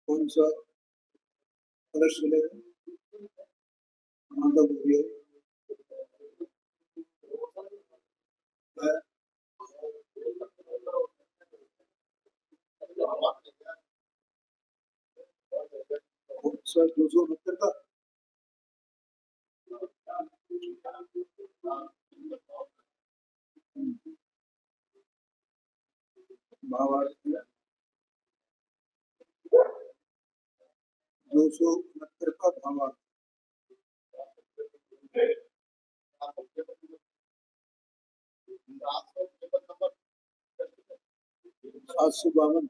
कौन सा प्रश्न लेगा? कहाँ तक हो गया? सर 269 का भावार्थ 269 का भावार्थ 752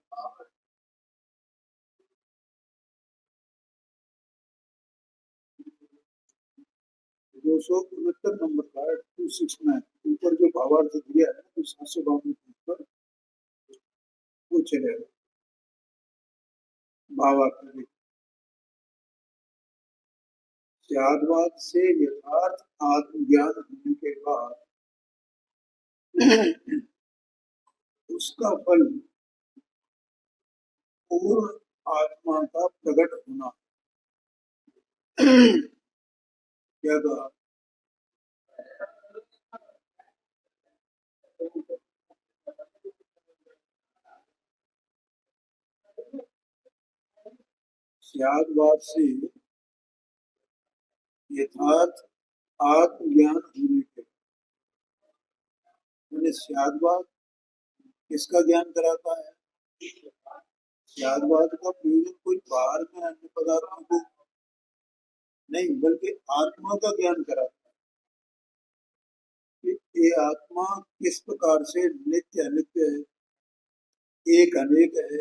269 नंबर का 269 ऊपर जो भावार्थ दिया है तो 752 पर वो चलेगा। भावार्थ स्याद्वाद से यथार्थ आत्मज्ञान होने के बाद उसका फल पूर्ण आत्मा का प्रकट होना। क्या कहा? स्याद्वाद से यथार्थ आत्मज्ञान होने के, मैंने स्याद्वाद किसका ज्ञान कराता है? स्याद्वाद का प्रयोजन कोई बाहर में अन्य पदार्थों को नहीं, बल्कि आत्मा का ज्ञान कराता है कि ये आत्मा किस प्रकार से नित्य अनित्य है, एक अनेक है,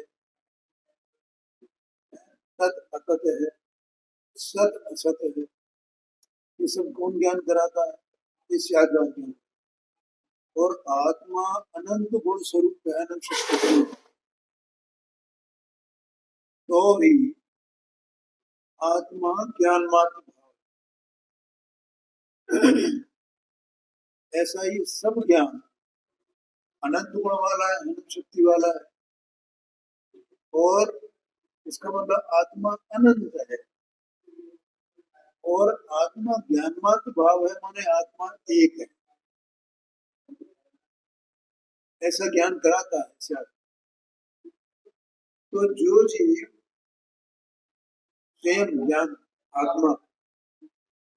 सत असत है, सत असत है। ये सब कौन ज्ञान कराता है? ये स्याद्वाद ज्ञान। और आत्मा अनंत गुण स्वरूप है, अनंत शक्ति, तो भी आत्मा ज्ञान मात्र भाव। ऐसा ही सब ज्ञान अनंत गुण वाला है, अनंत शक्ति वाला है, और इसका मतलब आत्मा अनंत है और आत्मा ज्ञान मात्र भाव है, माने आत्मा एक है, ऐसा ज्ञान कराता है शायद। तो जो जीव स्वयं ज्ञान आत्मा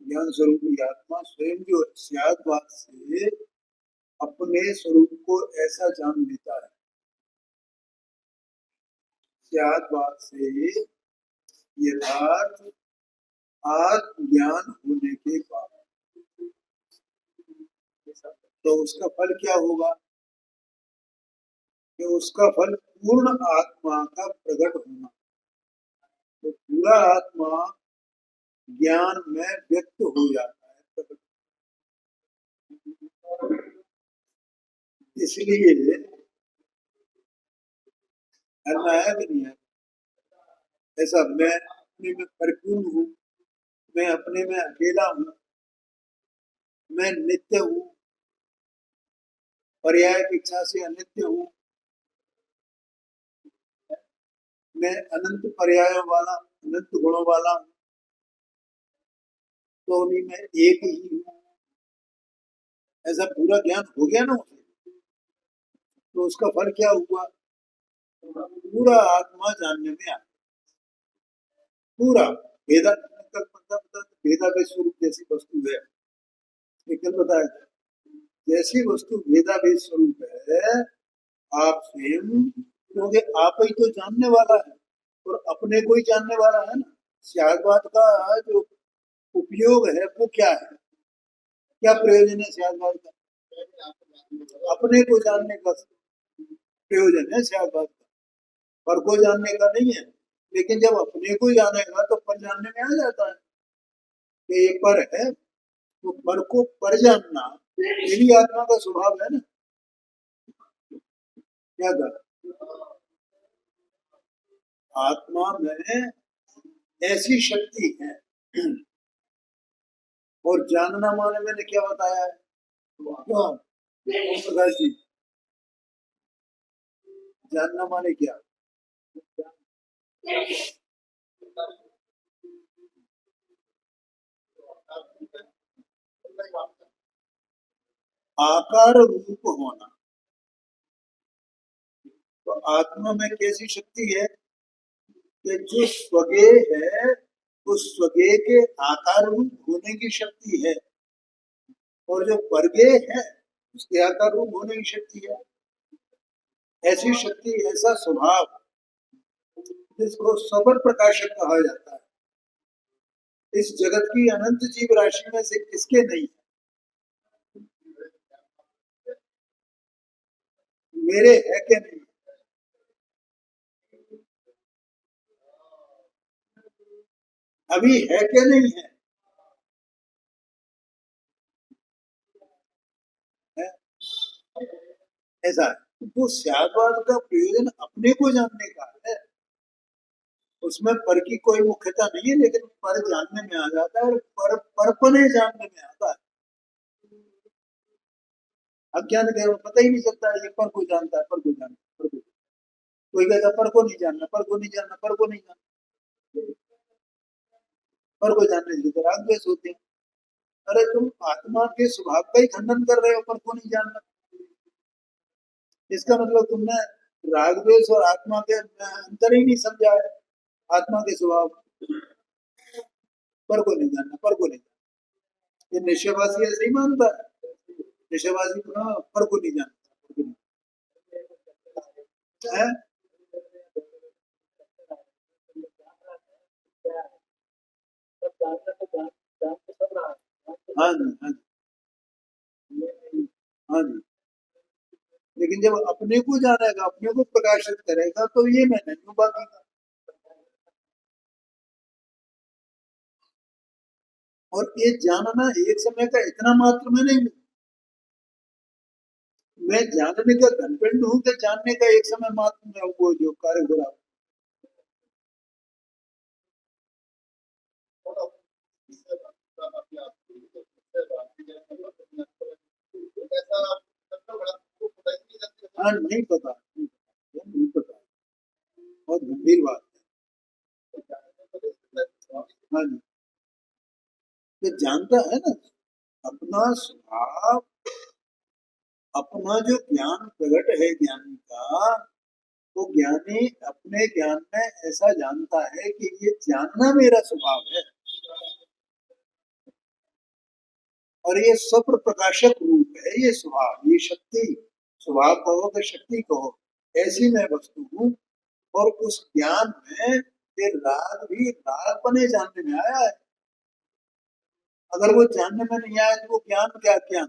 ज्ञान स्वरूप आत्मा स्वयं जो स्याद्वाद से अपने स्वरूप को ऐसा जान लेता है, स्याद्वाद से यथार्थ आत्म ज्ञान होने के बाद तो उसका फल क्या होगा? कि उसका फल पूर्ण आत्मा का प्रकट होना। तो पूरा आत्मा ज्ञान में व्यक्त हो जाता है, इसलिए आया कि नहीं है? ऐसा मैं अपने में परिपूर्ण हूँ, मैं अपने में अकेला हूँ, मैं नित्य हूँ, पर्याय इच्छा से अनित्य हूँ, मैं अनंत पर्यायों वाला, अनंत गुणों वाला हूँ, तो भी मैं एक ही हूँ। ऐसा पूरा ज्ञान हो गया ना उसे, तो उसका फल क्या हुआ? पूरा आत्मा जानने में आ पूरा भेदा, मतलब भेदा के स्वरूप जैसी वस्तु है, कल बताया था, जैसी वस्तु भेदाभेद स्वरूप है, आप स्वयं, क्योंकि आप ही तो जानने वाला है और अपने को ही जानने वाला है ना। शायदबाद का जो उपयोग है वो क्या है, क्या प्रयोजन है शायदबाद का? अपने को जानने का प्रयोजन है शायदबाद का, पर को जानने का नहीं है। लेकिन जब अपने को जानेगा तो पर जानने में आ जाता है कि ये पर है, तो पर को पर जानना यही आत्मा का स्वभाव है ना। क्या कर, आत्मा में ऐसी शक्ति है। और जानना माने मैंने क्या बताया है, क्यों ओम प्रकाश जी, जानना माने क्या? आकार रूप होना। तो आत्मा में कैसी शक्ति है कि जो स्वगेय है उस स्वगेय के आकार रूप होने की शक्ति है, और जो परगेय है उसके आकार रूप होने की शक्ति है। ऐसी शक्ति, ऐसा स्वभाव, जिसको सबर प्रकाशक कहा जाता है, इस जगत की अनंत जीव राशि में से किसके नहीं है? मेरे है कि नहीं? अभी है कि नहीं है? है? ऐसा है। वो शायदबाद का प्रयोजन अपने को जानने का है, उसमें पर की कोई मुख्यता नहीं है, लेकिन पर जानने में आ जाता है और परपने जानने में आता है। अज्ञान के पता ही नहीं चलता है, ये पर को जानता है, पर को जानता है, पर को, कोई कहता पर को नहीं जानना, पर को नहीं जानना, पर को नहीं जानना, पर को जानने से तो राग द्वेष होते हैं। अरे तुम आत्मा के स्वभाव का ही खंडन कर रहे हो, पर को नहीं जानना। इसका मतलब तुमने राग द्वेष और आत्मा के अंतर ही नहीं समझा है। आत्मा के स्वभाव, पर को नहीं जानना, पर को नहीं जानना, ये निश्चयवासी ऐसे ही मानता है। निश्चयवासी पर को नहीं जानता, है? हाँ जी, हाँ जी, हाँ जी। लेकिन जब अपने को जानेगा, अपने को प्रकाशित करेगा, तो ये मैं नहीं हूँ बाकी का। और ये जानना एक समय का इतना मात्र में नहीं, मैं जानने का घनपिंड हूँ कि जानने का एक समय मात्र में हूँ, वो जो कार्य हो रहा है। हाँ, नहीं पता, नहीं पता, नहीं पता। बहुत गंभीर बात है। हाँ जी, ये जानता है ना अपना स्वभाव, अपना जो ज्ञान प्रकट है ज्ञानी का, वो ज्ञानी अपने ज्ञान में ऐसा जानता है कि ये जानना मेरा स्वभाव है, और ये स्वप्र प्रकाशक रूप है, ये स्वभाव, ये शक्ति, स्वभाव कहो कि शक्ति कहो, ऐसी मैं वस्तु हूँ। और उस ज्ञान में ये राग भी राग बने जानने में आया है। अगर वो जानने में नहीं आया तो वो ज्ञान क्या ज्ञान,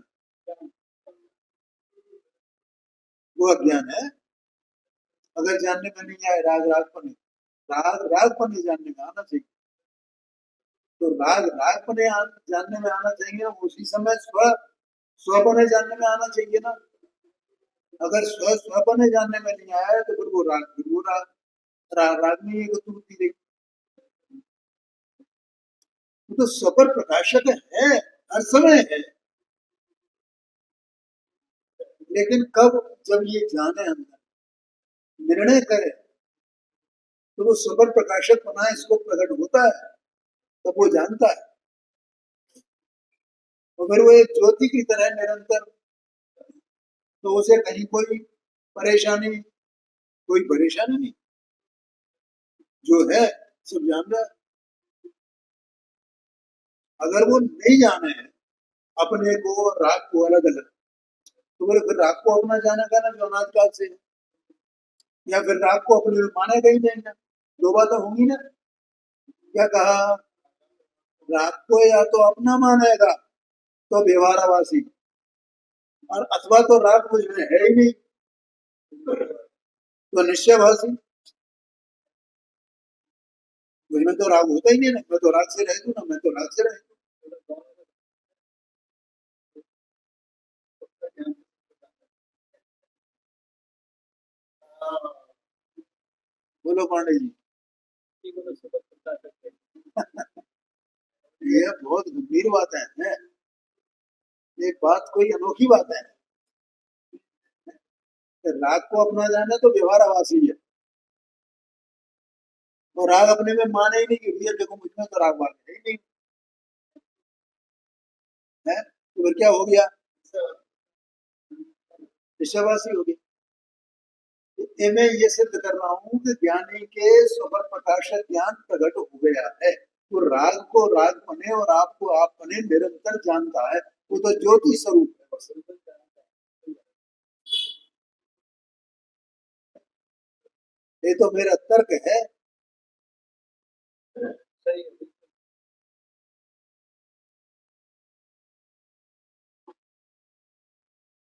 वो अज्ञान है। अगर जानने में नहीं आए राग राग पने, राग राग पने जानने में आना चाहिए। तो राग राग पने जानने में आना चाहिए, उसी समय स्व स्वपने जानने में आना चाहिए ना। अगर स्व स्वपने जानने में नहीं आया है तो फिर वो राग, फिर वो राग में एक त्रुटि देखी। वो तो सबर प्रकाशक है, हर समय है। लेकिन कब, जब ये जाने अंदर, निर्णय करे, तो वो सबर प्रकाशक बना इसको प्रकट होता है, तब वो जानता है। और फिर वो एक ज्योति की तरह निरंतर, तो उसे कहीं कोई परेशानी, कोई परेशानी नहीं, जो है सब जान रहा है। अगर वो नहीं जाने है अपने को राग को अलग अलग। तो बोले फिर राग को अपना जाना का ना जो अनादिकाल से है, या फिर राग को अपने में मानेगा ही नहीं ना। दो बातें होंगी ना। क्या कहा? राग को या तो अपना मानेगा तो व्यवहारावासी, और अथवा तो राग मुझ में है ही नहीं तो निश्चयभाषी। मुझ में तो राग होता ही नहीं ना, मैं तो राग से रह दूं ना, मैं तो राग से रह दूं। बोलो पांडे जी। ये बहुत गंभीर बात है। ये बात कोई अनोखी बात है। राग को अपना जाना तो व्यवहार आवासी है, और राग अपने में माने ही नहीं कि भैया देखो मुझ में तो राग बात है ही नहीं है। तो फिर क्या हो गया? विषयवासी हो गया। तो मैं ये सिद्ध कर रहा हूँ कि ज्ञानी के स्वपर प्रकाशक ज्ञान प्रकट हो गया है। वो राग को राग बने और आपको आप बने निरंतर जानता है। वो तो ज्योति स्वरूप है बस। ये तो मेरा तर्क है।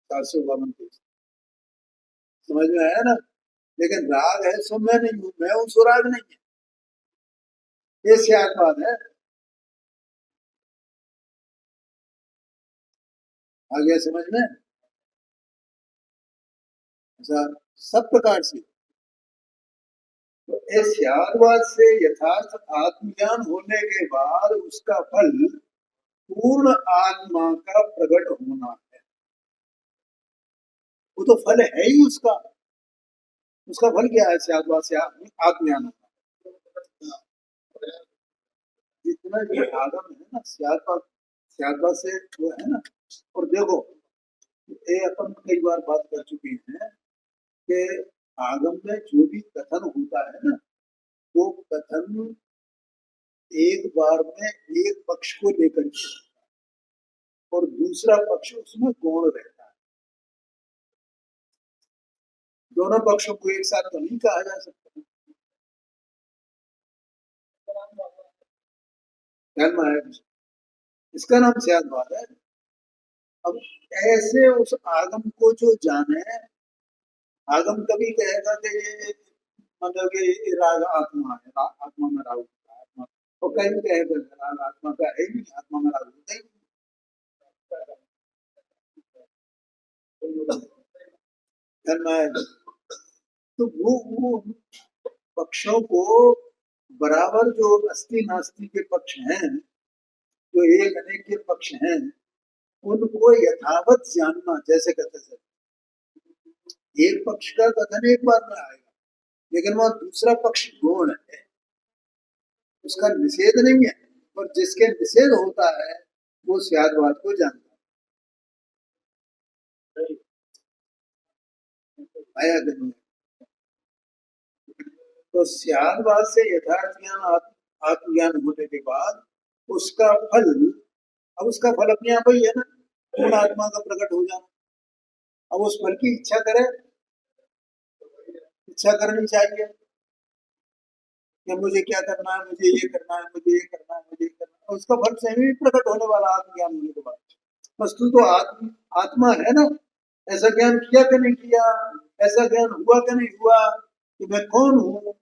452 पेज समझ में आया ना। लेकिन राग है सो मैं नहीं हूँ, मैं हूँ सो राग नहीं है। ये सियाद बात है। आ गया समझ में? ऐसा सब प्रकार से। तो इस सियादवाद से यथार्थ आत्मज्ञान होने के बाद उसका फल पूर्ण आत्मा का प्रकट होना है। वो तो फल है ही उसका। उसका फल क्या है? सियादवाद से आत्मज्ञान होना। जितना ये आगम है ना सियादवाद, सियादवाद से वो है ना। और देखो ये अपन कई बार बात कर चुके हैं कि आगम में जो भी कथन होता है ना, वो कथन एक बार में एक पक्ष को लेकर के, और दूसरा पक्ष उसमें गौण रहता है। दोनों पक्षों को एक साथ तो नहीं कहा जा सकता। ध्यान में आया? इसका नाम सियादवाद है। अब ऐसे उस आगम को जो जाने, आगम कभी कहेगा कि ये मतलब कि ये राग आत्मा है, आत्मा में राग होता है, आत्मा। और कहीं कहेगा राग आत्मा का है नहीं, आत्मा में राग होता ही नहीं। ध्यान में आया? तो वो पक्षों को बराबर जो अस्थि नास्ति के पक्ष हैं, जो एक अनेक के पक्ष हैं, उनको यथावत जानना। जैसे कहते हैं एक पक्ष का कथन एक बार में आएगा, लेकिन वह दूसरा पक्ष गौण है, उसका निषेध नहीं है। और जिसके निषेध होता है वो सियादवाद को जानता है। आया कि नहीं? तो सियादवाद से यथार्थ ज्ञान आत्मज्ञान होने के बाद उसका फल, अब उसका फल अपने आप ही है ना, पूर्ण आत्मा का प्रकट हो जाना। अब उस फल की इच्छा करे, इच्छा करनी चाहिए कि मुझे क्या करना है, मुझे ये करना है, मुझे ये करना है, मुझे ये करना है। उसका फल स्वयं ही प्रकट होने वाला आत्मज्ञान होने के बाद। वस्तु तो आत्मा है ना। ऐसा ज्ञान किया कि नहीं किया, ऐसा ज्ञान हुआ कि नहीं हुआ कि मैं कौन हूँ,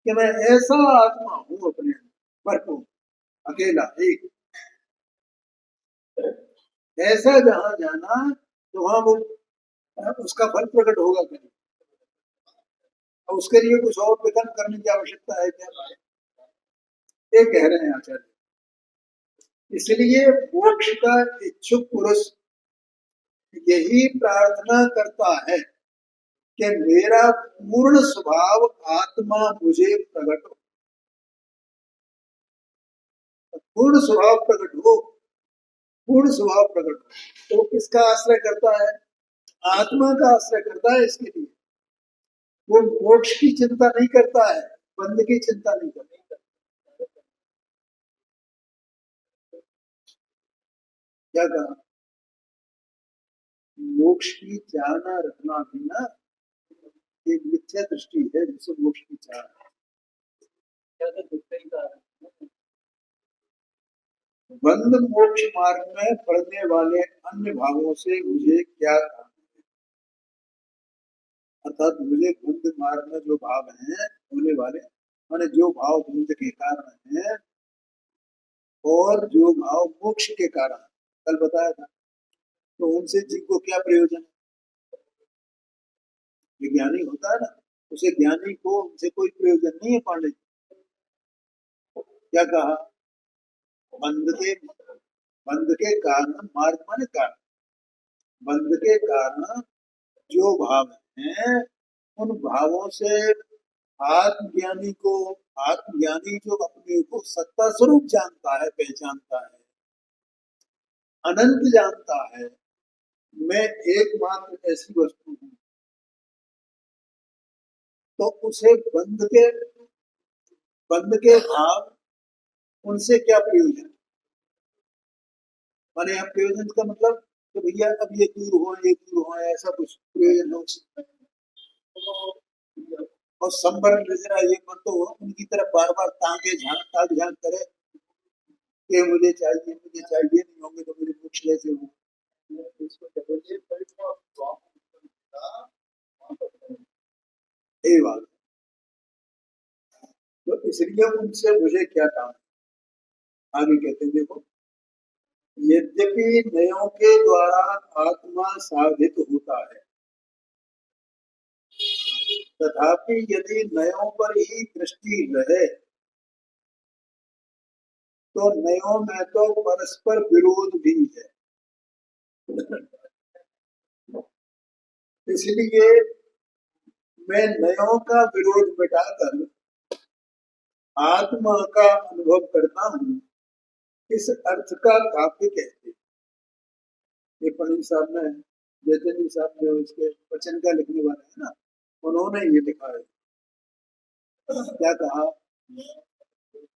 कि मैं ऐसा आत्मा हूँ अपने भरपूर अकेला एक। ऐसा जहां जाना तो वहां वो उसका फल प्रकट होगा कि नहीं। और उसके लिए कुछ और विकल्प करने की आवश्यकता है क्या? ये कह रहे हैं आचार्य। इसलिए मोक्ष का इच्छुक पुरुष यही प्रार्थना करता है कि मेरा पूर्ण स्वभाव आत्मा मुझे प्रकट हो, पूर्ण स्वभाव प्रकट हो, पूर्ण स्वभाव प्रकट हो। तो किसका आश्रय करता है? आत्मा का आश्रय करता है इसके लिए। वो मोक्ष की चिंता नहीं करता है, बंद की चिंता नहीं करता। क्या कहा? मोक्ष की चाहना रखना भी ना एक मिथ्या दृष्टि है, जिसे मोक्ष की चाह बंद मोक्ष मार्ग में पड़ने वाले अन्य भावों से मुझे क्या काम? अर्थात मुझे बंद मार्ग में जो भाव हैं होने वाले, माने जो भाव बंद के कारण हैं और जो भाव मोक्ष के कारण, कल बताया था, तो उनसे जीव को क्या प्रयोजन? ज्ञानी होता है ना, उसे ज्ञानी को उनसे कोई प्रयोजन नहीं है पांडे। क्या कहा? बंद के कारण, मार्ग माने कारण, बंद के कारण जो भाव हैं उन भावों से आत्मज्ञानी को, आत्मज्ञानी जो अपने को सत्ता स्वरूप जानता है, पहचानता है, अनंत जानता है, मैं एकमात्र ऐसी वस्तु हूं, तो उसे बंद के भाव उनसे क्या प्रयोजन? माने यहाँ प्रयोजन का मतलब कि भैया अब ये दूर हो, ऐसा कुछ प्रयोजन हो। और संबर नजरा ये मत तो उनकी तरफ बार बार ताक झांक करे कि मुझे चाहिए, नहीं होंगे तो मुझे मोक्ष कैसे हो? ये बात, तो इसलिए उनसे मुझे क्या काम? आगे कहते हैं देखो, यद्यपि नयों के द्वारा आत्मा साधित होता है, तथापि यदि नयों पर ही दृष्टि रहे तो नयों में तो परस्पर विरोध भी है। इसलिए मैं नयों का विरोध मिटाकर आत्मा का अनुभव करता हूँ, इस अर्थ का काव्य कहते हैं। ये पंडित साहब ने, जयचंद्र साहब जो इसके वचन का लिखने वाले है ना, उन्होंने ये लिखा है। क्या कहा?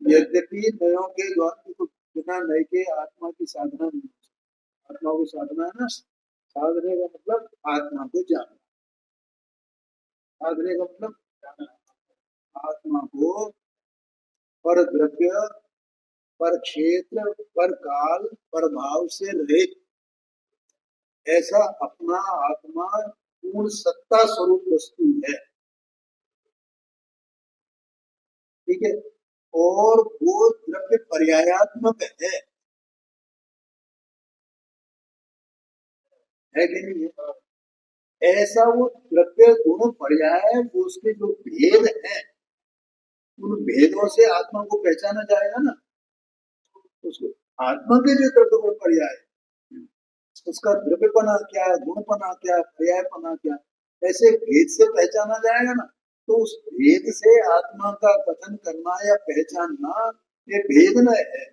यद्यपि नयों के द्वारा, बिना नए के आत्मा की साधना नहीं, आत्मा को साधना है ना, साधने का मतलब आत्मा को जानना, साधने का मतलब आत्मा को पर द्रव्य, पर क्षेत्र, पर काल, पर भाव से रहित ऐसा अपना आत्मा पूर्ण सत्ता स्वरूप वस्तु है। ठीक है, और वो द्रव्य पर्यायात्मक है कि नहीं है? ऐसा वो द्रव्य दोनों पर्याय, वो उसके जो भेद हैं, उन भेदों से आत्मा को पहचाना जाएगा ना। उसको आत्मा के जो द्रव्य गुण पर्याय, उसका द्रव्यपना क्या, गुणपना क्या, पर्यायपना क्या, ऐसे भेद से पहचाना जाएगा ना। तो उस भेद से आत्मा का कथन करना या पहचानना, ये भेद न है।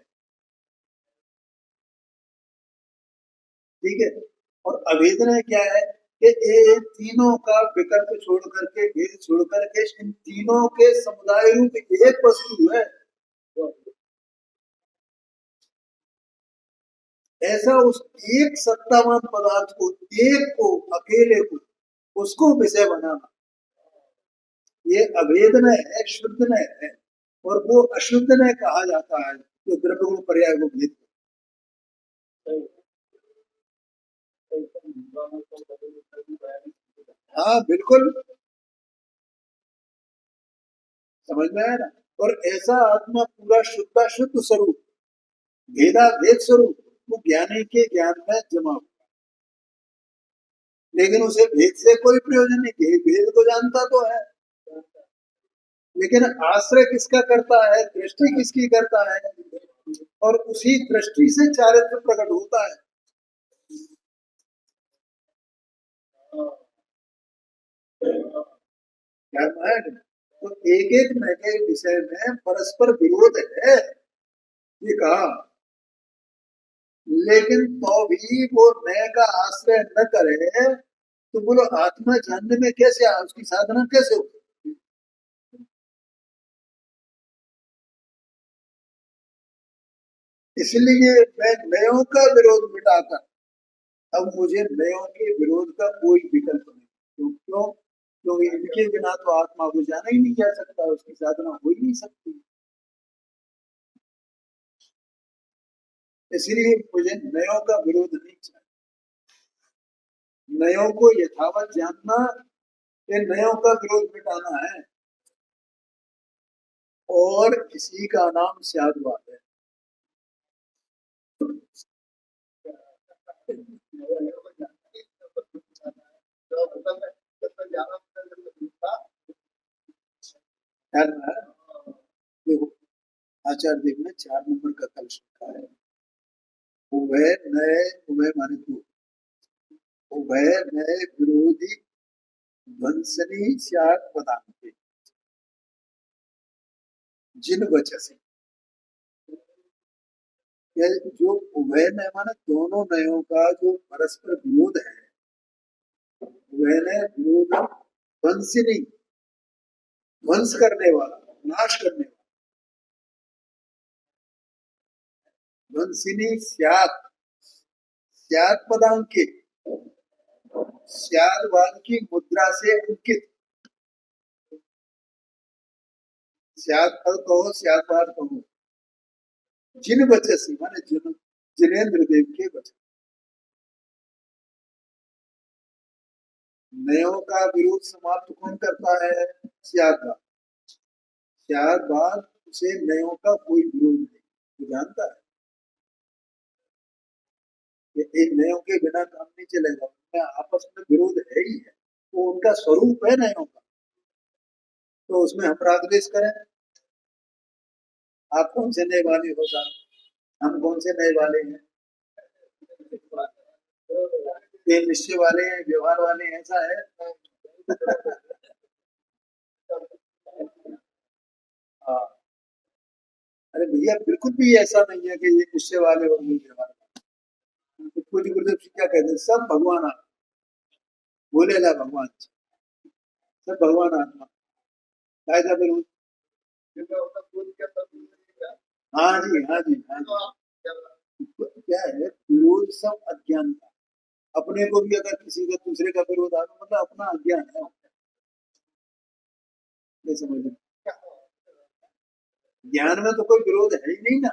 ठीक है, और अभेदना क्या है कि ये तीनों का विकल्प छोड़ करके, भेद छोड़ करके इन तीनों के समुदाय रूप एक वस्तु है। ऐसा उस एक सत्तावान पदार्थ को, एक को, अकेले को, उसको विषय बनाना, ये अभेदन है, शुद्ध न है। और वो अशुद्ध न कहा जाता है जो द्रव्य गुण पर्याय को भेद। हाँ बिल्कुल, समझ में आया ना। और ऐसा आत्मा पूरा शुद्ध शुद्ध स्वरूप, भेदा भेद स्वरूप, वो ज्ञानी के ज्ञान में जमा हुआ, लेकिन उसे भेद से कोई प्रयोजन नहीं। भेद को जानता तो है, लेकिन आश्रय किसका करता है, दृष्टि किसकी करता है, और उसी दृष्टि से चारित्र प्रकट होता है। तो एक एक नए के विषय में परस्पर विरोध है, ये कहा, लेकिन तो भी वो नए का आश्रय न करे तो बोलो आत्मा जानने में कैसे, उसकी साधना कैसे हो? इसलिए मैं नयों का विरोध मिटाकर अब मुझे नयों के विरोध का कोई विकल्प नहीं। क्यों? क्योंकि इनके बिना तो आत्मा को जाना ही नहीं जा सकता, उसकी साधना हो ही नहीं सकती। इसलिए मुझे नयों का विरोध नहीं चाहिए। नयों को यथावत जानना, ये नयों का विरोध मिटाना है, और इसी का नाम स्यादवाद है। देखो आचार्य देव ने 4 नंबर का कलश रखा है। उभय नए, उभय माने दो, उभय नए विरोधी ध्वंसनी स्यात् पदान्ते जिन वचसे। जो उभय नय माने दोनों नयों का जो परस्पर विरोध है, उभय नय विरोध ध्वंसनी, ध्वंस करने वाला, नाश करने वाला, ध्वंसिनी स्यात्, स्यात् पदांकित, स्याद्वाद की मुद्रा से अंकित। स्यात् पद कहो, स्याद्वाद कहो, जिन वचसी माने जिनेन्द्र देव के वचन। नयों का विरोध समाप्त कौन करता है? स्याद्वाद। स्याद्वाद उसे नयों का कोई विरोध नहीं, वो जानता है कि इन नयों के बिना काम नहीं चलेगा, उनका आपस में विरोध है ही है, वो उनका स्वरूप है नयों का। तो उसमें हम राग द्वेष करें? आप कौन से नए वाले हो साहब? हम कौन से नए वाले हैं? ये निश्चय वाले हैं, व्यवहार वाले हैं, ऐसा है? हाँ, अरे भैया बिल्कुल भी ऐसा नहीं है कि ये निश्चय वाले और ये व्यवहार वाले। कुछ गुरुदेव क्या कहते हैं, सब भगवान आत्मा, बोलेला भगवान, सब भगवान आत्मा। कायदा विरोध। हाँ जी, हाँ जी, हाँ जी। क्या है विरोध? सब अज्ञान का। अपने को भी अगर किसी का दूसरे का विरोध आ मतलब अपना अज्ञान है, ये समझ लो। ज्ञान में तो कोई विरोध है ही नहीं ना,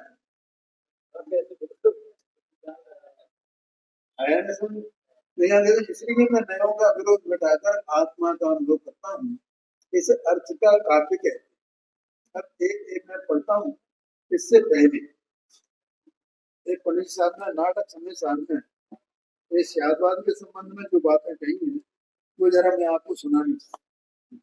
है ना समझ। तो यहाँ देखो, इसलिए मैं नयों का विरोध मिटाकर आत्मा का अनुभव करता हूँ, इस अर्थ का कार्तिक है। अब एक एक मैं पढ़ता हूँ। इससे पहले एक पंडित साहब ने नाटक समय साहब ने ये स्यादवाद के संबंध में जो बातें कही हैं, वो जरा मैं आपको सुनानी चाहता हूँ।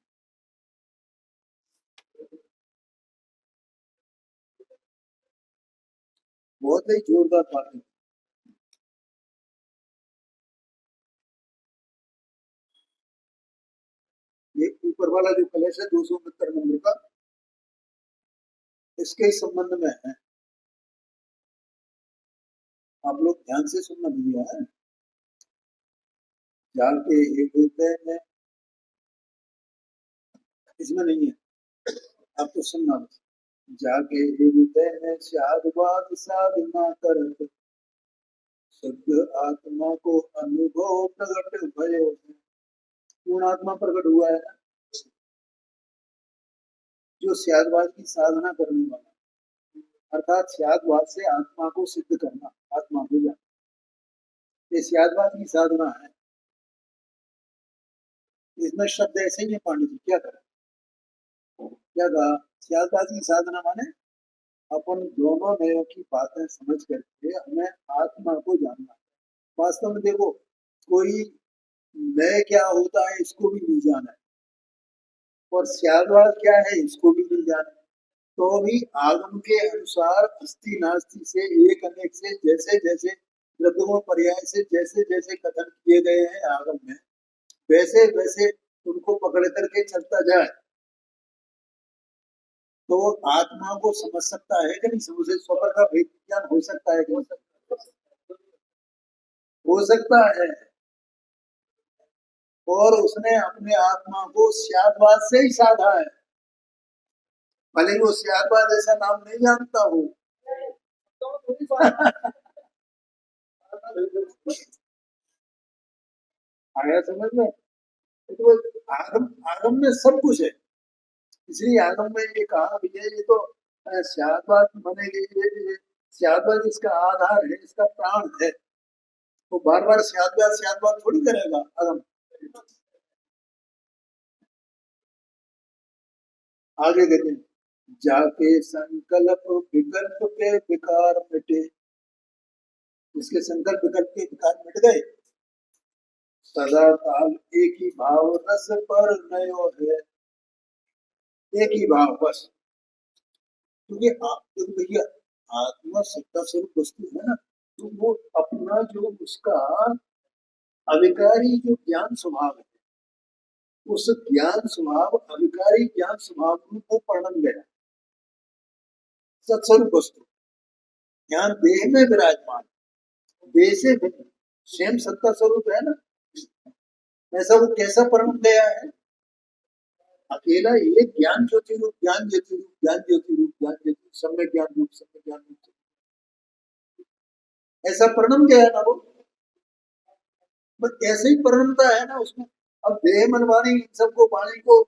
बहुत ही जोरदार बातें। ये ऊपर वाला जो कलश है 269 नंबर का, इसके संबंध में है। आप लोग ध्यान से सुनना भैया है। जाल के एक हृदय में, इसमें नहीं है, आप तो सुनना बस। जाके हृदय में स्यादवाद साधना करत, शुद्ध आत्मा को अनुभव प्रकट भयो। पूर्ण आत्मा प्रकट हुआ है ना, जो स्यादवाद की साधना करने वाला, अर्थात स्यादवाद से आत्मा को सिद्ध करना, आत्मा हो जाना, ये स्यादवाद की साधना है। इसमें शब्द ऐसे ही है, पांडित जी क्या करें, क्या कहा? स्यादवाद की साधना माने अपन दोनों नयों की बातें समझ करके हमें आत्मा को जानना है। वास्तव में देखो, कोई नय क्या होता है इसको भी नहीं जाना है, और स्यादवाद क्या है इसको भी नहीं जाना है। तो भी आगम के अनुसार अस्थि नास्ति से एक अनेक से जैसे जैसे द्रव्यों पर्याय से जैसे जैसे कथन किए गए हैं आगम में, वैसे वैसे उनको पकड़ करके चलता जाए तो आत्मा को समझ सकता है कि नहीं समझ, स्वपर का भेद ज्ञान हो सकता है कि हो सकता है। और उसने अपने आत्मा को स्यादवाद से ही साधा है, भले वो स्यादवाद ऐसा नाम नहीं जानता हो। आया समझ में? तो आगम आगम में सब कुछ है, इसलिए आगम में ये कहा भी है, ये तो शाहबाद बनेगी, ये शाहबाद इसका आधार है, इसका प्राण है। वो बार बार शाहबाद थोड़ी करेगा आगम। आगे कहते हैं, जाके संकल्प विकल्प के विकार मिटे, इसके संकल्प विकल्प के विकार मिट गए। सदा काल एक ही भाव रस पर नयो है, एक ही भाव बस। क्योंकि आप भैया आत्मा सत्ता स्वरूप वस्तु है ना, तो वो अपना जो उसका अविकारी जो ज्ञान स्वभाव है, उस ज्ञान स्वभाव अविकारी ज्ञान स्वभाव में वो परिणम गया सत्स्वरूप वस्तु। ज्ञान देह में विराजमान, देह से भिन्न स्वयं सत्ता स्वरूप है ना, ऐसा वो कैसा परिणम गया है? अकेला एक ज्ञान ज्योति रूप, ज्ञान ज्योति रूप, ज्ञान ज्योति रूप, ज्ञान ज्योति सम्यक ज्ञान रूप, सम्यक ज्ञान रूप, ऐसा परिणम गया ना वो। बस ऐसे ही परिणमता है ना उसमें। अब देह मन वाणी इन सबको, वाणी को,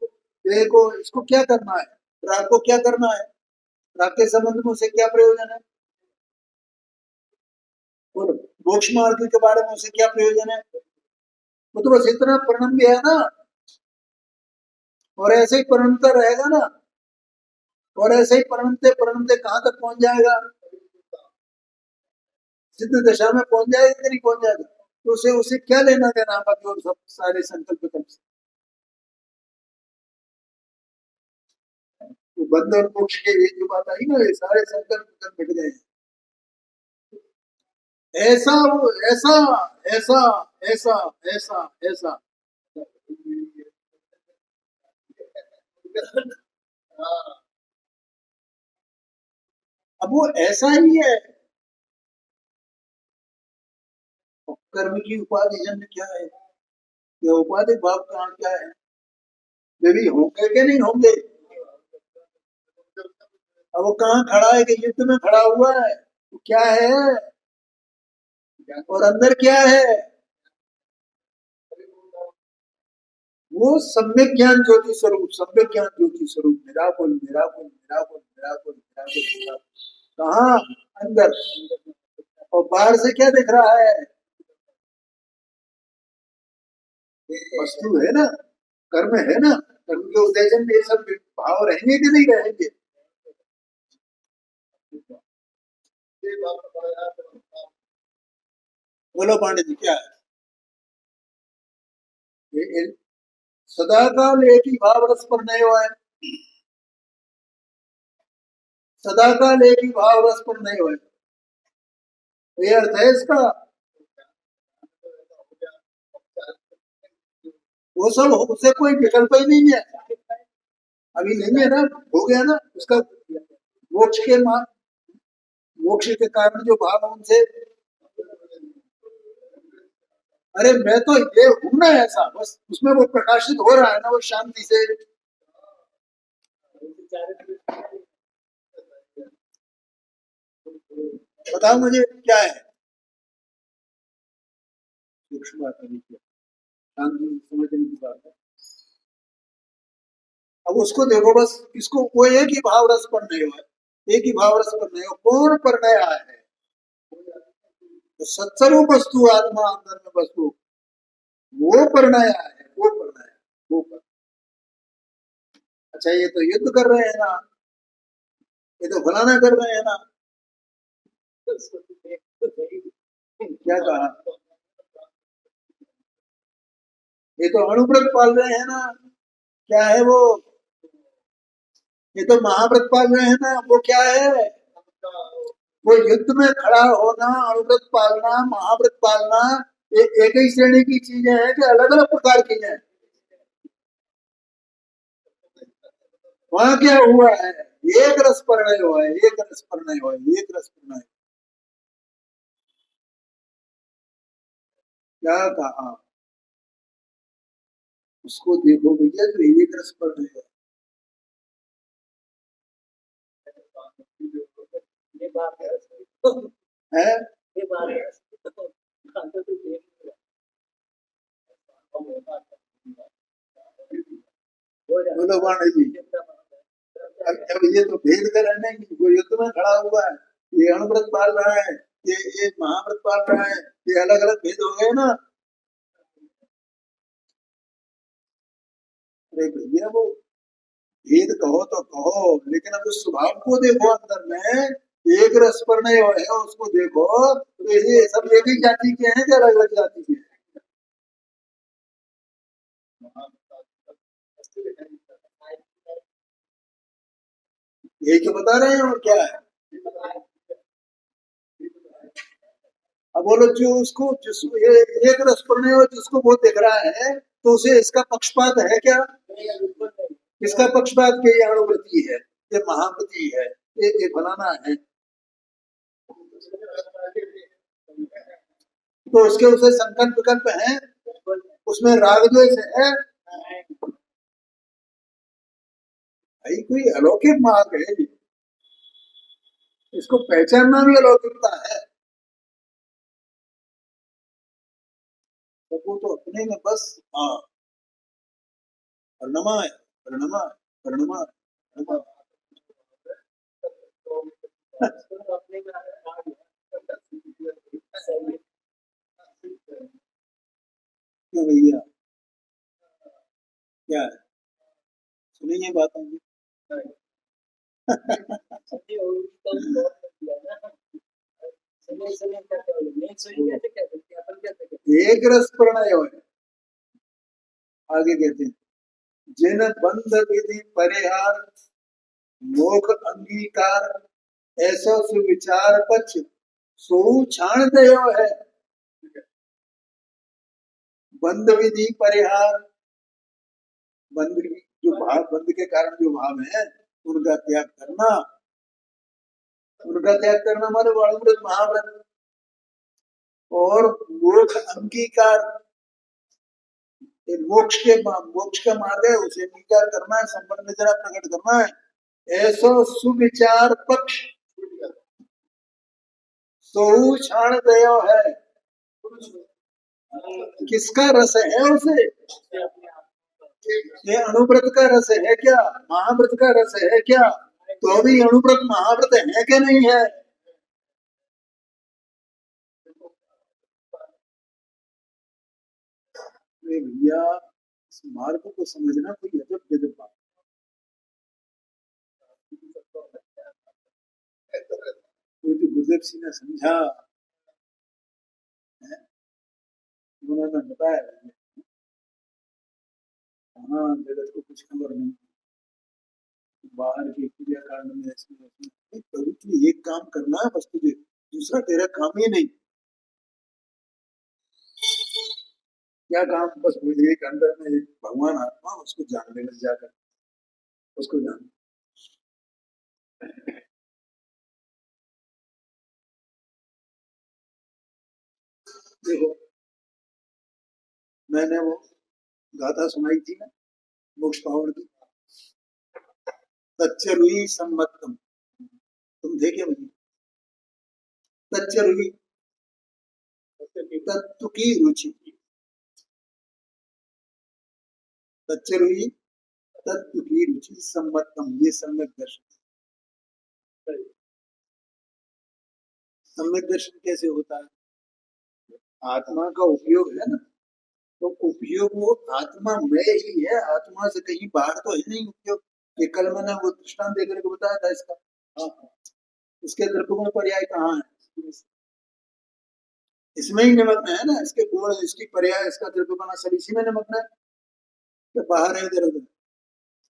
देह को, इसको क्या करना है? राग को क्या करना है? राग के संबंध में उसे क्या प्रयोजन है? और मोक्ष मार्ग के बारे में उसे क्या प्रयोजन है? वो तो बस इतना परिणम गया ना, और ऐसे ही परिणमता रहेगा ना, और ऐसे ही परिणमते परिणमते कहां तक पहुंच जाएगा? सिद्ध दशा में पहुंच जाएगा कि नहीं पहुंच जाएगा? तो उसे उसे क्या लेना देना बाकी और सब सारे संकल्प विकल्प से? तो बंध और मोक्ष के ये जो बात आई ना, ये सारे संकल्प विकल्प मिट गए। ऐसा वो ऐसा ऐसा ऐसा ऐसा ऐसा अब वो ऐसा ही है। कर्म की उपाधि जन्य क्या है? ये उपाधि भाव कारण क्या है? वे भी होंगे कि नहीं होंगे? अब वो कहाँ खड़ा है? कि युद्ध में खड़ा हुआ है, तो क्या है? और अंदर क्या है? वो सम्यक ज्ञान ज्योति स्वरूप, सम्यक ज्ञान ज्योति स्वरूप, निराकुल निराकुल निराकुल निराकुल निराकुल निराकुल। कहाँ? अंदर। और बाहर से क्या दिख रहा है? वस्तु है ना, कर्म है ना, कर्म के उद्देश्य में ये सब भाव रहेंगे कि नहीं रहेंगे? बोलो पांडे जी क्या है? ये सदा काल एक ही भाव रस पर नहीं हुआ है, सदा काल एक ही भाव रस पर नहीं हुआ है, ये अर्थ है इसका। वो सब उससे कोई विकल्प ही नहीं है, अभी नहीं है ना, हो गया ना उसका। मोक्ष के मोक्ष के कारण जो भाव है उनसे, अरे मैं तो ये हूं ना ऐसा, बस उसमें वो प्रकाशित हो रहा है ना, वो शांति से। बताओ मुझे क्या है? सूक्ष्म बात है, शांति समझने की बात है। अब उसको देखो बस, इसको वो एक ही भाव रस पर नहीं हुआ, एक ही भाव रस पर नहीं हुआ, कौन पर नया है? तो सत्स्वरूप वस्तु आत्मा अंदर में वस्तु, वो पर नया है, वो पर नया, वो पर। अच्छा ये तो युद्ध कर रहे हैं ना, ये तो फलाना कर रहे हैं ना, क्या कहा? ये तो अणुव्रत पाल रहे हैं ना, क्या है वो? ये तो महाव्रत पाल रहे हैं ना, वो क्या है? वो युद्ध में खड़ा होना, अणुव्रत पालना, महाव्रत पालना, ये एक ही श्रेणी की चीजें हैं कि अलग अलग प्रकार की हैं? वहां क्या हुआ है? एक रस परिणय हुआ है, एक रस परिणय हुआ है, एक रस परिणय। क्या कहा? उसको देखो भैया, तो एक रस परिणय है। है। बोलो वाणी जी, अब ये तो भेद कर रहे हैं कि वो युद्ध में खड़ा हुआ है, ये अणुव्रत पाल रहा है, ये महाव्रत पाल रहा है, ये अलग अलग भेद हो गए ना। अरे भैया वो भेद कहो तो कहो, लेकिन अब उस स्वभाव को देखो अंदर में, एक रस पर नहीं है उसको देखो, तो ये सब एक ही जाति के हैं कि अलग अलग जाति के हैं? यही तो बता रहे हैं, और क्या है। अब बोलो जो उसको जिसको ये एक रस पर नहीं हो जिसको वो दिख रहा है, तो उसे इसका पक्षपात है क्या? इसका पक्षपात के ये अणुव्रती है, ये महाव्रती है, ये फलाना है, तो उसके उसे संकल्प विकल्प है, उसमें राग द्वेष है। भाई कोई अलौकिक मार्ग है ये, इसको पहचानना भी अलौकिकता है। तो वो तो अपने में बस, हाँ, परिणमा है, परिणमा है, परिणमा है, परिणमा क्यों भैया, क्या है, सुनिए बात होंगी। एक रस प्रणय है, आगे कहते हैं जिन बंध विधि परिहार मोख अंगीकार, ऐसा सुविचार पक्ष सो छाण दयो है। बंध विधि परिहार, बंध जो भाव, बंध के कारण जो भाव है उनका त्याग करना, उनका त्याग करना हमारे वाणुव्रत महाव्रत, और मोक्ष अंगीकार, मोक्ष का मार्ग है, उसे अंगीकार करना है, संबंध जरा प्रकट करना है। ऐसा सुविचार पक्ष सो क्षण दयो है। किसका रस है उसे? ये अणुव्रत का रस है क्या? महाव्रत का रस है क्या? तो अभी अणुव्रत महाव्रत है क्या नहीं है? भैया इस मार्ग को समझना कोई अजब गजब बात, गुरदेव सिंह ने समझा, उन्होंने बताया हाँ जगत को कुछ खबर नहीं, बाहर की क्रिया कांड में इसमें प्रभु तू एक काम करना है बस, तुझे दूसरा तेरा काम ही नहीं। क्या काम? बस मुझे एक अंदर में भगवान आत्मा, उसको जानने में जाकर उसको जान। देखो मैंने वो गाथा सुनाई थी ना मोक्ष पावन की, तच्चरुई सम्मतम, तुम देखे मुझे? तच्चरुई, तत्व की रुचि, तच्चरुई तत्व की रुचि सम्मतम, ये सम्यक दर्शन। सम्यक दर्शन कैसे होता है? आत्मा का उपयोग है ना, तो उपयोग वो आत्मा में ही है, आत्मा से कहीं बाहर तो है नहीं उपयोग। ये कल मैंने वो दृष्टांत देकर के बताया था इसका। हाँ, इसके द्रव्यगुण पर्याय कहाँ है? इसमें ही निमग्न है ना, इसके गुण, इसकी पर्याय, इसका द्रव्यगुण सब इसी में निमग्न है, तो बाहर है इधर उधर।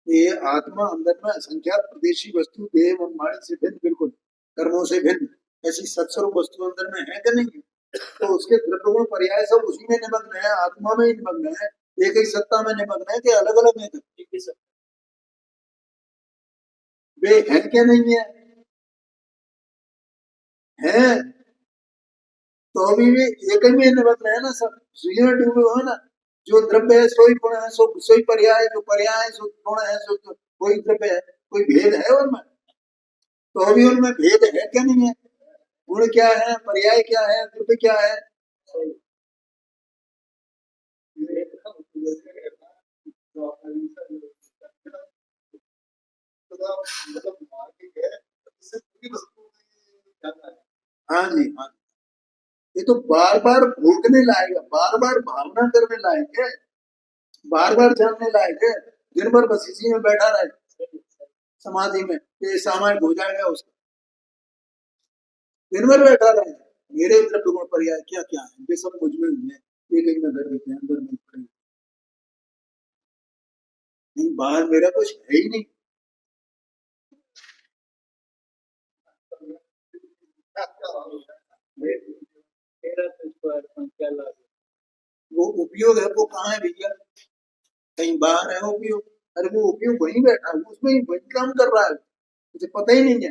ये आत्मा अंदर में असंख्यात प्रदेशी वस्तु देव और वाणी से भिन्न, बिल्कुल कर्मों से भिन्न ऐसी सत्स्वरूप वस्तु अंदर में है कि नहीं? तो उसके द्रव्यगुण पर्याय सब उसी में निमग्न है, आत्मा में ही निमग्न है, एक ही सत्ता में निमग्न है कि अलग अलग है? वे है क्या नहीं है? है तो अभी भी एक ही में निमग्न है ना, सब सुई में डूबे हो ना। जो द्रव्य है सोई गुण है, सो सोई पर्याय, जो पर्याय है सो गुण है, सो कोई द्रव्य है, कोई भेद है उनमें? तो अभी उनमें भेद है क्या नहीं है? गुण क्या है, पर्याय क्या है, द्रव्य क्या है। हाँ जी, हाँ, ये तो बार बार भोगने लायक है, बार बार भावना करने लायक है, बार बार जानने लायक है। दिन भर बस इसी में बैठा रहे समाधि में, ये सामायिक हो जाएगा उसका। दिन भर बैठा रहे, मेरे द्रव्य गुण पर्याय क्या क्या है, ये सब मुझ में ही है, ये कहीं में घर में अंदर नहीं पड़े, नहीं बाहर मेरा कुछ है ही नहीं। वो उपयोग है, वो कहाँ है भैया, कहीं बाहर है उपयोग। अरे वो उपयोग वहीं बैठा है, उसमें ही वही काम कर रहा है, मुझे पता ही नहीं है।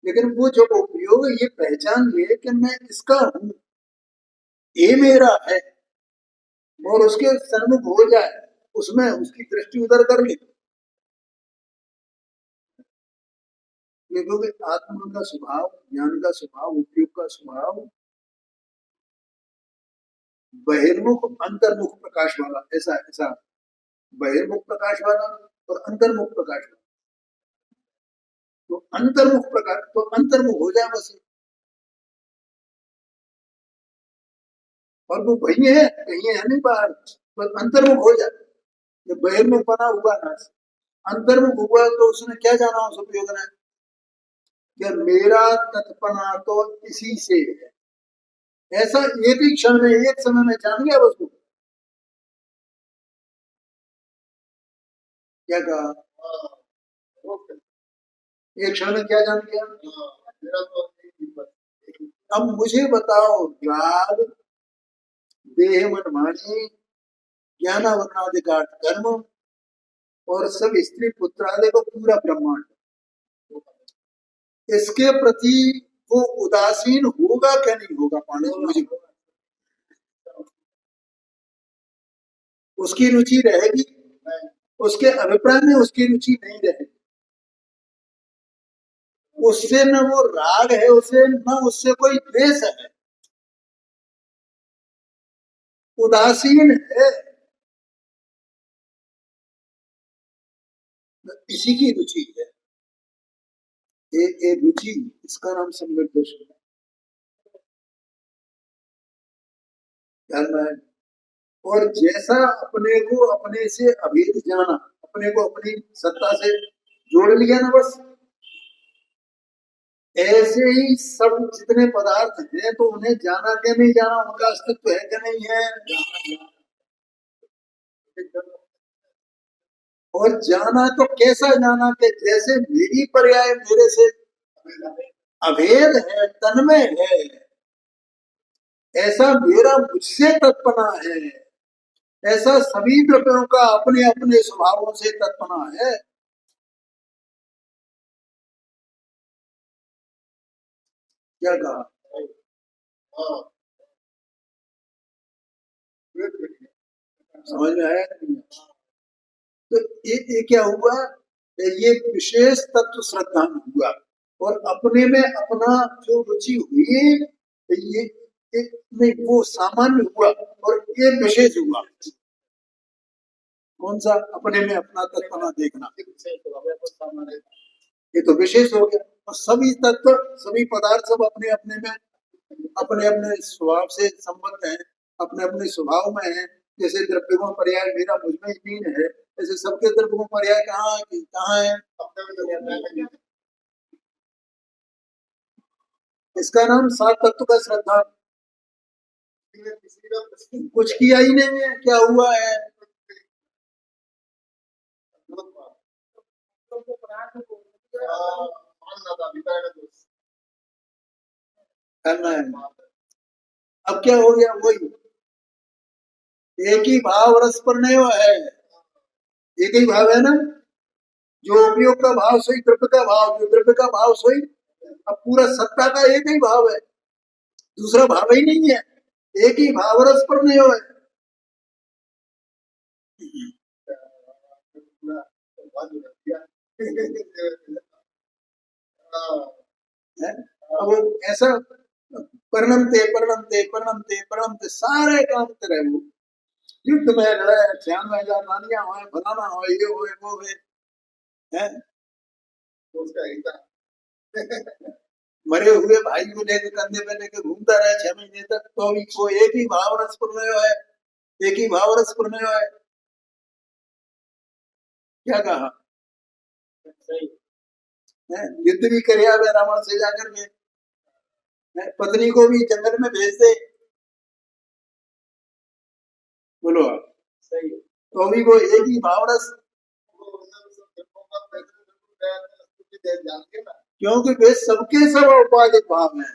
लेकिन वो जो उपयोग ये पहचान ले कि मैं इसका हूँ, ये मेरा है, और उसके सन्मुख हो जाए, उसमें उसकी दृष्टि उधर कर ले। क्योंकि आत्मा का स्वभाव, ज्ञान का स्वभाव, उपयोग का स्वभाव बहिर्मुख अंतर्मुख प्रकाश वाला, ऐसा ऐसा बहिर्मुख प्रकाश वाला और अंतर्मुख प्रकाश वाला। तो अंतर्मुख प्रकाश तो अंतर्मुख हो जाए बस, और वो वही है, कहीं है नहीं बाहर, बस अंतर्मुख हो जाए। जब बहिर्मुख बना हुआ ना, अंतर्मुख हुआ तो उसने क्या जाना उस उपयोग ने, कि मेरा तत्पना तो इसी से है, ऐसा एक ही क्षण में, एक समय में जान गया वस्तु। क्या कहा, एक क्षण में क्या जान गया। अब मुझे बताओ, राग देह मन वाणी ज्ञानावरणाधिकार कर्म और सब स्त्री पुत्र आदि को पूरा ब्रह्मांड, इसके प्रति वो उदासीन होगा क्या नहीं होगा पांडे जी, मुझे उसकी रुचि रहेगी, उसके अभिप्राय में उसकी रुचि नहीं रहेगी। उससे न वो राग है, उसे न उससे कोई द्वेष है, उदासीन है, इसी की रुचि है। एक रुचि, इसका नाम सम्यक दर्शन है, ध्यान में। और जैसा अपने को अपने से अभेद जाना, अपने को अपनी सत्ता से जोड़ लिया ना बस, ऐसे ही सब जितने पदार्थ हैं तो उन्हें जाना क्या नहीं जाना, उनका अस्तित्व है क्या नहीं है। और जाना तो कैसा जाना, कि जैसे मेरी पर्याय मेरे से अभेद है, तन्मय है, ऐसा मेरा मुझसे तत्पना है, ऐसा सभी द्रव्यों का अपने अपने स्वभावों से तत्पना है। क्या कहा, समझ में आया नहीं। तो ये क्या हुआ, ये विशेष तत्व श्रद्धा में हुआ, और अपने में अपना जो रुचि हुई, ये नहीं वो सामान्य हुआ, और ये विशेष हुआ। कौन सा, अपने में अपना तत्पना देखना, ये तो विशेष हो गया। और सभी तत्व, सभी पदार्थ सब अपने अपने में अपने अपने स्वभाव से संबद्ध हैं, अपने अपने स्वभाव में है। जैसे द्रव्य गुण पर्याय मेरा मुझ में ही लीन है, ऐसे सबके द्रव्य गुण पर्याय कहाँ है। इसका नाम सात तत्व का श्रद्धा। कुछ किया ही नहीं है, क्या हुआ है। करना है, अब क्या हो गया, वही एक ही भाव रसपर नहीं हुआ है, एक ही भाव है ना, जो उपयोग का भाव सोई द्रव्य का भाव, जो द्रव्य का भाव सोई, अब पूरा सत्ता का एक ही भाव है, दूसरा भाव ही नहीं है, एक ही भाव रसपर नहीं हुआ है। अब वो ऐसा परिणमते परिणमते परिणमते परिणमते सारे काम करे वो युद्ध में लड़े 96,000 रानियां हुए फलाना हो ये हो वो है मरे हुए भाई को लेकर कंधे पे लेकर घूमता रहे 6 महीने तक तो भी को एक ही भाव रस पूर्ण है एक ही भाव रस पूर्ण है क्या कहा युद्ध भी करे रावण से जाकर के पत्नी को भी जंगल में भेज दे बोलो आप सही तो भी वो एक ही भाव रस क्योंकि वे सबके सब औपाधिक भाव है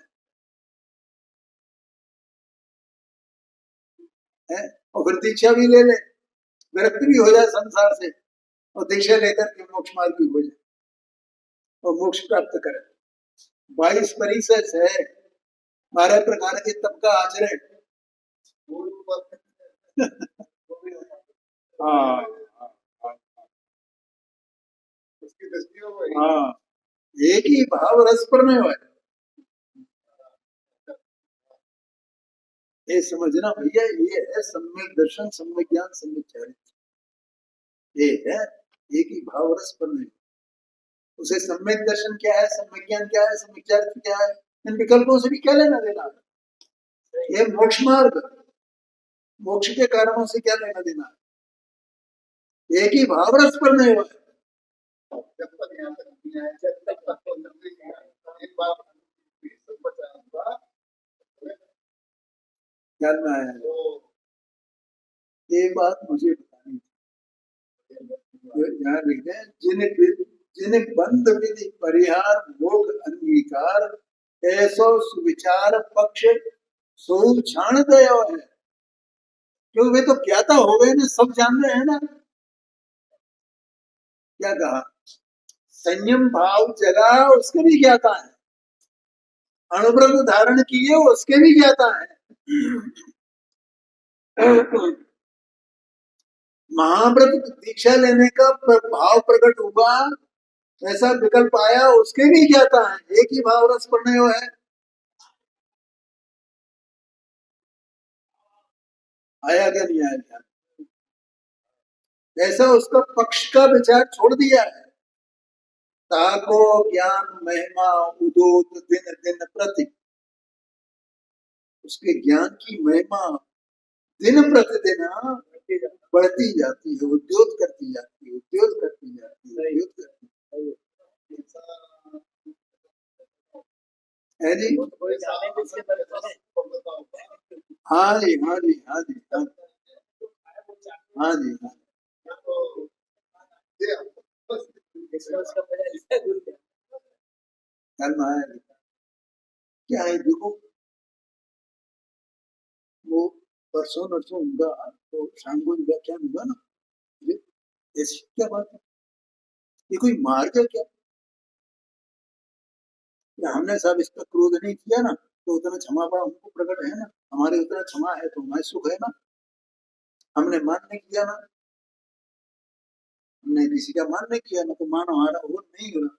और फिर दीक्षा भी ले ले विरक्त भी हो जाए संसार से और दीक्षा लेकर के मोक्ष मार्ग भी हो जाए और मोक्ष प्राप्त करे 22 परिसर है 12 प्रकार के तप का आचरण हाँ हाँ एक ही भाव रस पर में हुआ ये समझना भैया ये है सम्यक दर्शन सम्यक ज्ञान सम्यक चारित्र ये है एक ही भाव रस पर में उसे सम्यक दर्शन क्या है सम्यक ज्ञान क्या है सम्यक चारित्र क्या है इन विकल्पों से भी क्या लेना देना है ये मोक्ष मार्ग मोक्ष के कारणों से क्या लेना देना है एक ही भाव रस पर में हुआ है ध्यान में आया ये बात मुझे बतानी थी यहाँ लिखते हैं जिन बंद विधि परिहार भोग अंगीकार ऐसो सुविचार पक्ष सो क्षण दयो है क्योंकि वे तो ज्ञाता हो गए ना सब जान रहे हैं ना क्या कहा संयम भाव जगा उसके भी ज्ञाता है अणुव्रत धारण किए उसके भी ज्ञाता है महाव्रत दीक्षा लेने का भाव प्रकट हुआ ऐसा विकल्प आया उसके भी ज्ञाता है एक ही भाव रस प्रणय है आया क्या नहीं आया ऐसा उसका पक्ष का विचार छोड़ दिया है ताको ज्ञान महिमा उदोत दिन दिन प्रति उसके ज्ञान की महिमा दिन प्रतिदिन बढ़ती जाती है उद्योग करती जाती है उद्योग करती जाती है उद्योग करती है जी हाँ जी हाँ जी हाँ जी हाँ जी हाँ क्या है देखो वो परसों नरसों होगा तो शाम को व्याख्यान हुआ ना ऐसी क्या बात है ये कोई मार्ग है क्या या हमने सब इस पर क्रोध नहीं किया ना तो उतना क्षमा भाव हमको प्रकट है ना हमारे उतना क्षमा है तो हमारे सुख है ना हमने मान नहीं किया ना हमने किसी का मान नहीं किया ना तो मान हमारा वो नहीं हो रहा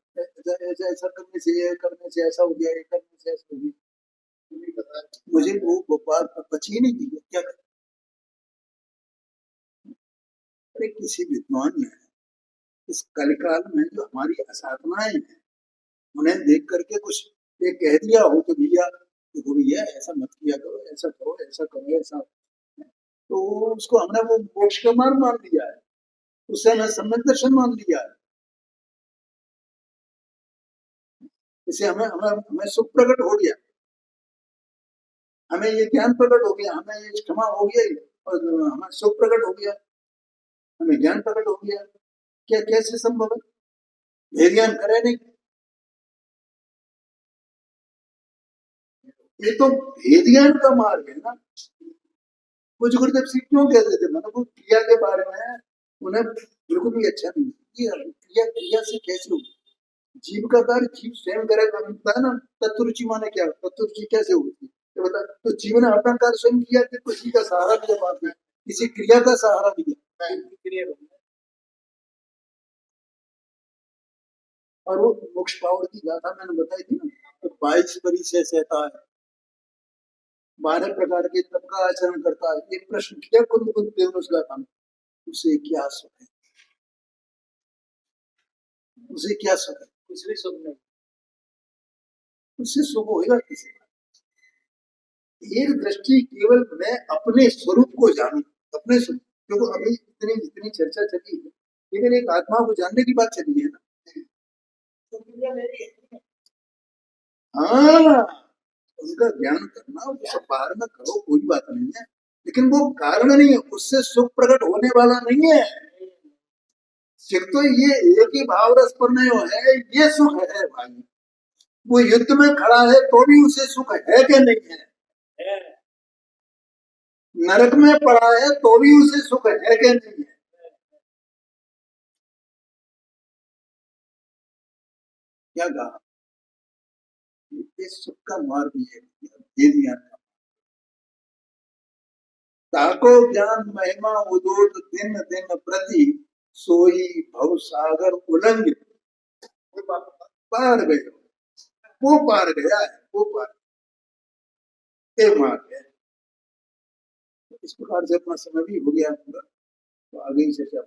ऐसा करने से ऐसा हो गया ये करने से ऐसा हो गया मुझे वो बात बची ही नहीं दी क्या कर अरे किसी विद्वान ने इस कलिकाल में जो हमारी असाधनाएं हैं उन्हें देख करके कुछ ये कह दिया हो कि भैया देखो भैया ऐसा मत किया करो ऐसा करो ऐसा करो ऐसा तो उसको हमने वो मोक्ष का मार्ग मान लिया है उससे हमें सम्यक दर्शन मान लिया है इससे हमें हमें हमें सुख प्रकट हो गया हमें ये ज्ञान प्रकट हो गया हमें ये क्षमा हो गया और हमें सुख प्रकट हो गया हमें ज्ञान प्रकट हो गया क्या कैसे संभव है भेदियान करे नहीं ये तो भेदियान का मार्ग है ना कुछ गुरुदेव सिंह क्यों कहते थे मतलब वो क्रिया के बारे में उन्हें बिल्कुल भी अच्छा नहीं क्रिया क्रिया से कैसे होगी जीव का कार्य जीव स्वयं करेगा मिलता है ना तत्वरुचि माने क्या तत्वरुचि कैसे होती है बता तो जीवन ने अपना कार्य स्वयं किया कि किसी का सहारा लिया बाद में किसी क्रिया का सहारा लिया और वो मोक्ष पावर की गाथा मैंने बताई थी ना तो 22 परिचय सहता है, 12 प्रकार के तप का आचरण करता है। एक प्रश्न किया खुद खुद बेरोजगार था, उसे क्या सुख है? उसे क्या सुख है? कुछ भी सुख नहीं, उससे सुख होगा किसी का? एक दृष्टि केवल मैं अपने स्वरूप को जानूं, अपने स्वरूप, क्योंकि अभी इतनी जितनी चर्चा चली है केवल एक आत्मा को जानने की बात चली है ना। हाँ, उनका ज्ञान करना, वो सब बाहर में करो, कोई बात नहीं है, लेकिन वो कारण नहीं है, उससे सुख प्रकट होने वाला नहीं है। सिर्फ तो ये एक ही भाव रस पर नहीं हो है, ये सुख है भाई। वो युद्ध में खड़ा है तो भी उसे सुख है कि नहीं है? नरक में पड़ा है तो भी उसे सुख है कि नहीं है? क्या कहा? ये सुख का मार्ग भी है, ये ज्ञान का। ताको ज्ञान महिमा उदोत दिन दिन प्रति, सोई भव सागर उलंघ। पार गए, वो पार गया है, वो पार ये मार्ग है। इस प्रकार से अपना समय भी हो गया पूरा, तो आगे ही चर्चा